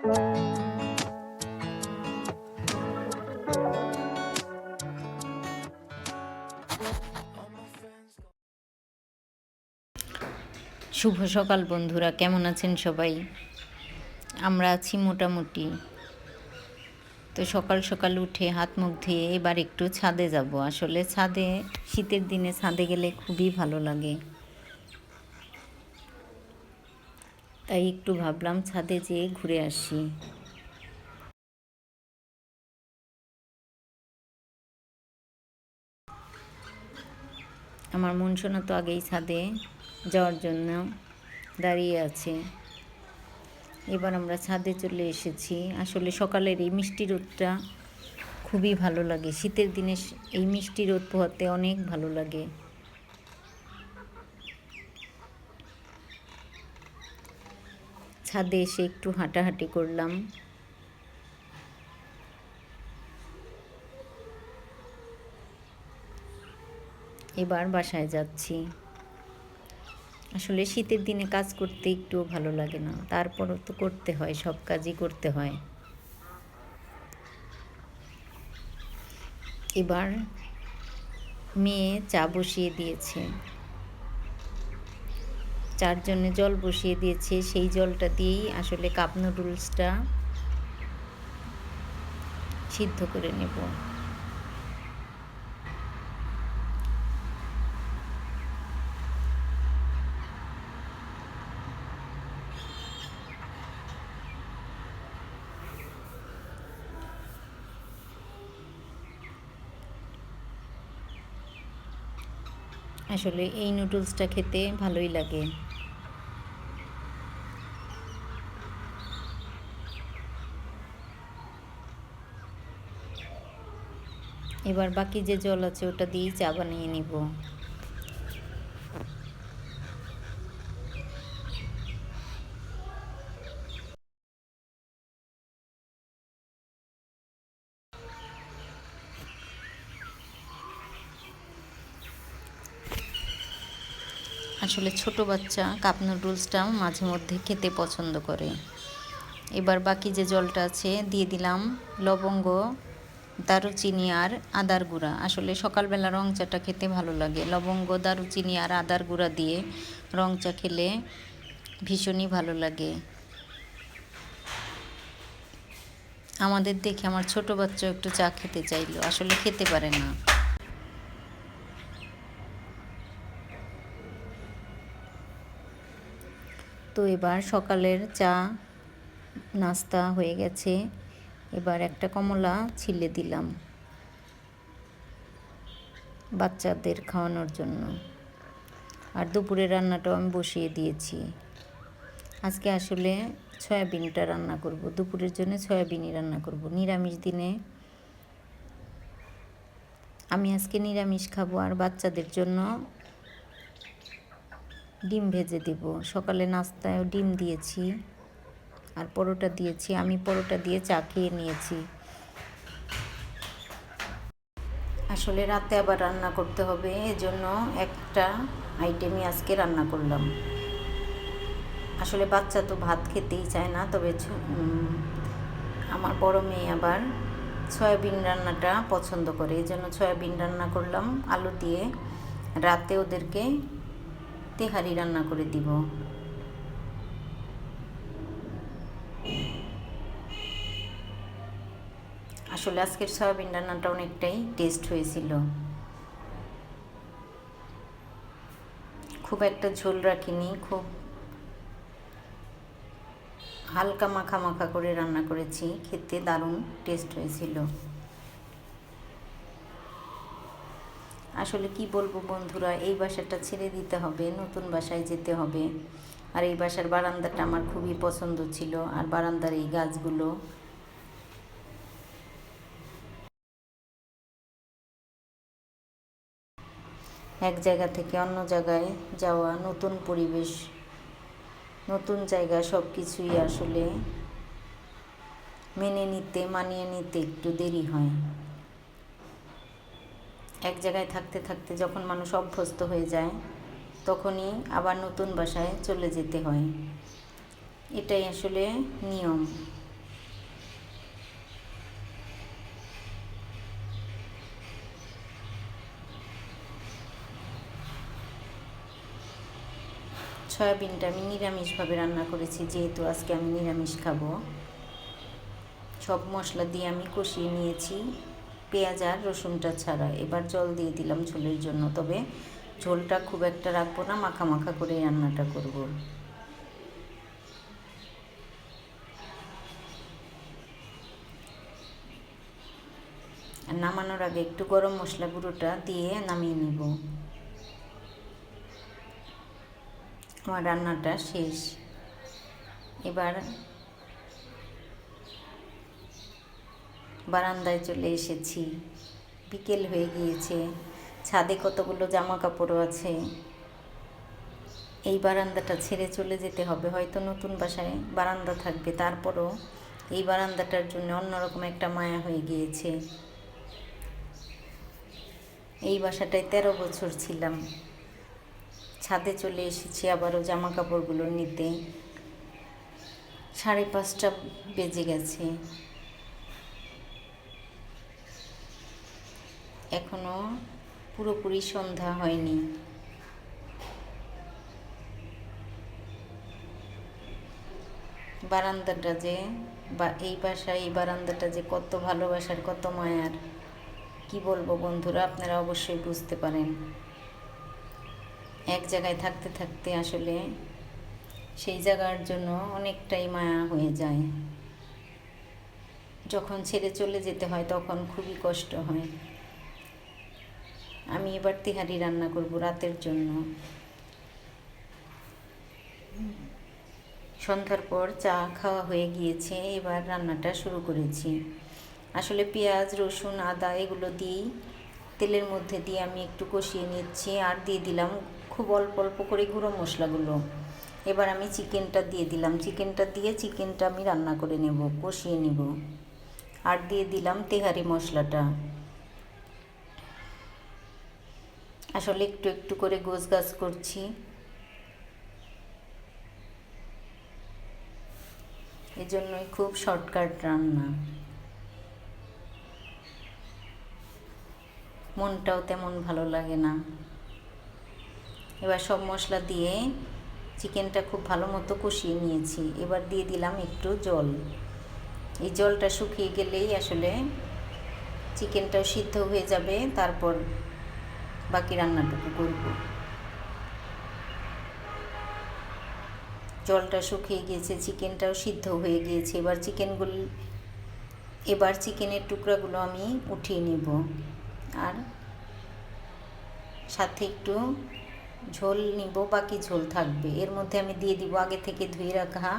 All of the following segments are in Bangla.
শুভ সকাল বন্ধুরা, কেমন আছেন সবাই? আমরা আছি মোটামুটি। তো সকাল সকাল উঠে হাত মুখ ধুয়ে এবার একটু ছাদে যাব। আসলে ছাদে শীতের দিনে ছাদে গেলে খুবই ভালো লাগে, তাই একটু ভাবলাম ছাদে যেয়ে ঘুরে আসি। আমার মন শোনা তো আগেই ছাদে যাওয়ার জন্য দাঁড়িয়ে আছে। এবার আমরা ছাদে চলে এসেছি। আসলে সকালের এই মিষ্টি রোদটা খুবই ভালো লাগে। শীতের দিনে এই মিষ্টি রোদ পোহাতে অনেক ভালো লাগে। ছাদে এসে একটু হাঁটাহাঁটি করলাম। এবার বাসায় যাচ্ছি। আসলে শীতের দিনে কাজ করতে একটুও ভালো লাগে না, তারপরও তো করতে হয়, সব কাজই করতে হয়। এবার মেয়ে চা বসিয়ে দিয়েছে, চার জন্য জল বসিয়ে দিয়েছে। সেই জলটা দিয়েই আসলে কাপ নুডলসটা সিদ্ধ করে নেব। আসলে এই নুডলসটা খেতে ভালোই লাগে। এবার বাকি যে জল আছে ওটা দিয়েই চা বানিয়ে নিব। আসলে ছোট বাচ্চা কাপ নুডলসটা মাঝে মধ্যে খেতে পছন্দ করে। এবার বাকি যে জলটা আছে দিয়ে দিলাম লবঙ্গ, দারুচিনি আর আদার গুঁড়া। আসলে সকালবেলা রং চাটা খেতে ভালো লাগে। লবঙ্গ, দারুচিনি আর আদার গুঁড়া দিয়ে রং চা খেলে ভীষণই ভালো লাগে। আমাদের দেখে আমার ছোট বাচ্চা একটু চা খেতে চাইলো, আসলে খেতে পারে না। তো এবার সকালের চা নাস্তা হয়ে গেছে। এবার একটা কমলা ছিলে দিলাম বাচ্চাদের খাওয়ানোর জন্য। আর দুপুরের রান্নাটাও আমি বসিয়ে দিয়েছি। আজকে আসলে সয়াবিনটা রান্না করব, দুপুরের জন্য সয়াবিনই রান্না করব। নিরামিষ দিনে আমি আজকে নিরামিষ খাবো, আর বাচ্চাদের জন্য ডিম ভেজে দেব। সকালে নাস্তায়ও ডিম দিয়েছি আর পরোটা দিয়েছি। আমি পরোটা দিয়ে চা খেয়ে নিয়েছি। আসলে রাতে আবার রান্না করতে হবে, এজন্য একটা আইটেমই আজকে রান্না করলাম। আসলে বাচ্চা তো ভাত খেতেই চায় না, তবে আমার বড় মেয়ে আবার সয়াবিন রান্নাটা পছন্দ করে, এই জন্য সয়াবিন রান্না করলাম আলু দিয়ে। রাতে ওদেরকে তেহারি রান্না করে দিব। আসলে আজকের সয়াবিন রান্নাটা অনেকটাই টেস্ট হয়েছিল। খুব একটা ঝোল রাখিনি, খুব হালকা মাখা মাখা করে রান্না করেছি, খেতে দারুণ টেস্ট হয়েছিল। আসলে কি বলবো বন্ধুরা, এই বাসাটা ছেড়ে দিতে হবে, নতুন বাসায় যেতে হবে। আর এই বাসার বারান্দাটা আমার খুবই পছন্দ ছিল, আর বারান্দার এই গাছগুলো। এক জায়গা থেকে অন্য জায়গায় যাওয়া, নতুন পরিবেশ, নতুন জায়গা, সব কিছুই আসলে মানিয়ে নিতে একটু দেরি হয়। এক জায়গায় থাকতে থাকতে যখন মানুষ অভ্যস্ত হয়ে যায়, তখনই আবার নতুন বাসায় চলে যেতে হয়। এটাই আসলে নিয়ম। সয়াবিনটা আমি নিরামিষভাবে রান্না করেছি, যেহেতু আজকে আমি নিরামিষ খাবো। সব মশলা দিয়ে আমি কষিয়ে নিয়েছি, পেঁয়াজ আর রসুনটা ছাড়া। এবার জল দিয়ে দিলাম ঝোলের জন্য, তবে ঝোলটা খুব একটা রাখবো না, মাখা মাখা করে রান্নাটা করব। আর নামানোর আগে একটু গরম মশলা গুঁড়োটা দিয়ে নামিয়ে নিব। আমার রান্নাটা শেষ। এবার বারান্দায় চলে এসেছি, বিকেল হয়ে গিয়েছে। ছাদে কতগুলো জামা কাপড়ও আছে। এই বারান্দাটা ছেড়ে চলে যেতে হবে, হয়তো নতুন বাসায় বারান্দা থাকবে, তারপরও এই বারান্দাটার জন্য অন্যরকম একটা মায়া হয়ে গিয়েছে। এই বাসাটায় 13 বছর ছিলাম। ছাদে চলে এসেছি আবারও জামা কাপড়গুলো নিতে। 5:30 বেজে গেছে, এখনো পুরোপুরি সন্ধ্যা হয়নি। বারান্দাটা যে এই বাসায় এই বারান্দাটা যে কত ভালোবাসার, কত মায়ার, কি বলবো বন্ধুরা, আপনারা অবশ্যই বুঝতে পারেন। এক জায়গায় থাকতে থাকতে আসলে সেই জায়গার জন্য অনেকটাই মায়া হয়ে যায়। যখন ছেড়ে চলে যেতে হয় তখন খুবই কষ্ট হয়। আমি এবার তেহারি রান্না করব রাতের জন্য। সন্ধ্যার পর চা খাওয়া হয়ে গিয়েছে, এবার রান্নাটা শুরু করেছি। আসলে পেঁয়াজ, রসুন, আদা এগুলো দিয়েই তেলের মধ্যে দিয়ে আমি একটু কষিয়ে নিচ্ছি, আর দিয়ে দিলাম খুব অল্প অল্প করে গুঁড়ো মশলাগুলো। এবার আমি চিকেনটা দিয়ে দিলাম, চিকেনটা আমি রান্না করে নেব, কষিয়ে নেব। আর দিয়ে দিলাম তেহারি মশলাটা। আসলে একটু একটু করে গোছগাছ করছি, এজন্যই খুব শর্টকাট রান্না। মনটাও তেমন ভালো লাগে না। এবার সব মশলা দিয়ে চিকেনটা খুব ভালো মতো কষিয়ে নিয়েছি। এবার দিয়ে দিলাম একটু জল। এই জলটা শুকিয়ে গেলেই আসলে চিকেনটাও সিদ্ধ হয়ে যাবে, তারপর বাকি রান্নাটুকু করব। জলটা শুকিয়ে গিয়েছে, চিকেনটাও সিদ্ধ হয়ে গিয়েছে। এবার চিকেনের টুকরাগুলো আমি উঠিয়ে নিব, আর সাথে একটু ঝোল নিব, বাকি ঝোল থাকবে। এর মধ্যে আমি দিয়ে দিব আগে থেকে ধুয়ে রাখা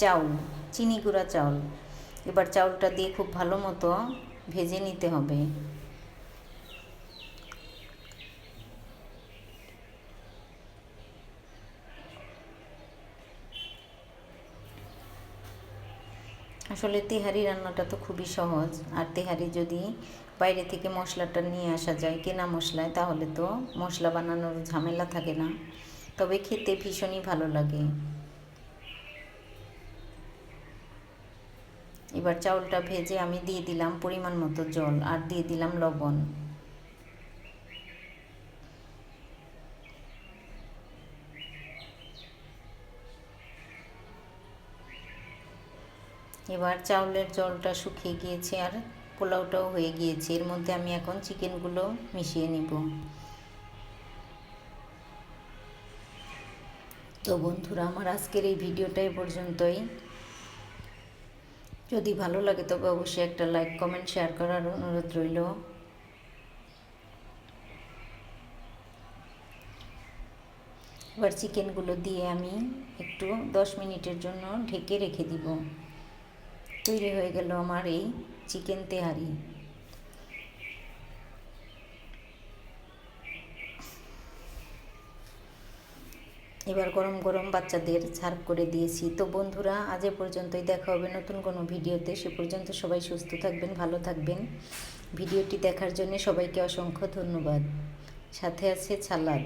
চাউল, চিনি গুঁড়া চাউল। এবার চাউলটা দিয়ে খুব ভালো মতো ভেজে নিতে হবে। আসলে তেহারি রান্নাটা তো খুবই সহজ, আর তেহারি যদি বাইরে থেকে মশলাটা নিয়ে আসা যায় কেনা মশলায়, তাহলে তো মশলা বানানোর ঝামেলা থাকে না, তবে খেতে ভীষণই ভালো লাগে। এবার চাউলটা ভেজে আমি দিয়ে দিলাম পরিমাণ মতো জল, আর দিয়ে দিলাম লবণ। এবার চাউলের জলটা শুকিয়ে গিয়েছে, আর পোলাওটাও হয়ে গিয়েছে। এর মধ্যে আমি এখন চিকেনগুলো মিশিয়ে নিব। তো বন্ধুরা, আমার আজকের এই ভিডিওটা এ পর্যন্তই। যদি ভালো লাগে তবে অবশ্যই একটা লাইক, কমেন্ট, শেয়ার করার অনুরোধ রইল। এবার চিকেনগুলো দিয়ে আমি একটু 10 মিনিটের জন্য ঢেকে রেখে দিব। তৈরি হয়ে গেল আমার এই চিকেন তেহারি। এবার গরম গরম বাচ্চাদের সার্ভ করে দিয়েছি। তো বন্ধুরা, আজ এ পর্যন্তই, দেখা হবে নতুন কোনো ভিডিওতে। সে পর্যন্ত সবাই সুস্থ থাকবেন, ভালো থাকবেন। ভিডিওটি দেখার জন্য সবাইকে অসংখ্য ধন্যবাদ। সাথে আছে সালাদ।